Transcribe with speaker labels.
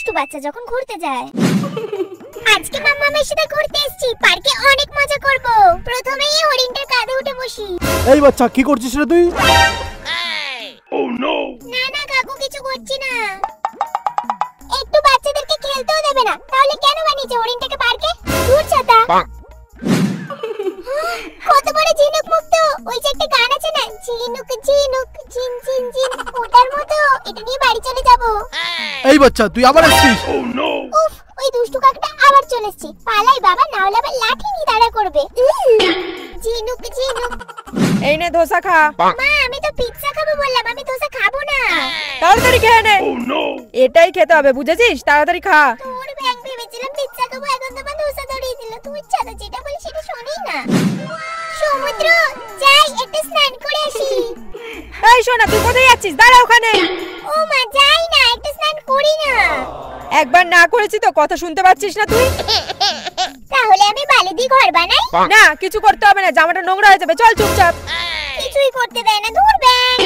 Speaker 1: দুষ্টু বাচ্চা যখন ঘুরতে যায়। আজকে মাম্মামের সাথে ঘুরতে এসেছি, পার্কে অনেক মজা করব। প্রথমেই হরিণটার কাঁধে উঠে বসি।
Speaker 2: এই বাচ্চা কি করছিস রে তুই?
Speaker 1: না না কাকু, কিছু করছি না। একটু বাচ্চাদেরকে খেলতেও দেবে না, তাহলে কেন বানিয়েছে হরিণটাকে পার্কে? দূর ছাতা। কত বড় ঝিনুক মুক্ত। ওই যে একটা গান আছে না, ঝিনুক ঝিনুক ঝিন ঝিন ঝিন, ওটার মতো। এটা নিয়ে বাড়ি চলে যাব।
Speaker 2: এই বাচ্চা তুই আবার আসছিস?
Speaker 1: উফ, ওই দুষ্টু কাকটা আবার চলে এসেছে। পালাই বাবা, না হলে আবার লাঠি নিয়ে তাড়া করবে। ঝিনুক ঝিনুক।
Speaker 3: এই নে ধোসা খা।
Speaker 1: মা, আমি তো পিৎজা খাবো বললাম, আমি ধোসা খাবো না।
Speaker 3: তাড়াতাড়ি খেয়ে নে। এটাই খেতে হবে, বুঝেছিস? তাড়াতাড়ি খা।
Speaker 1: তোর ব্যাগ ভেবেছিলাম পিৎজা খাবো, এখন তোমার ধোসা ধরিয়ে দিল। তুই ছাতা যেটা বলি সেটা শুনি না। সমুদ্র, যাই একটু স্নান করে আসি।
Speaker 3: এই সোনা, তুই কোথায় যাচ্ছিস? দাঁড়া ওখানে।
Speaker 1: ও মা, যাই না, একটু স্নান করি না।
Speaker 3: একবার না করেছি তো, কথা শুনতে পাচ্ছিস না তুই?
Speaker 1: তাহলে আমি বালি দিয়ে ঘর বানাই?
Speaker 3: না, কিছু করতে হবে না, জামাটা নোংরা হয়ে যাবে। চল চুপচাপ।
Speaker 1: কিছুই করতে দেয় না, দূর ব্যাগ।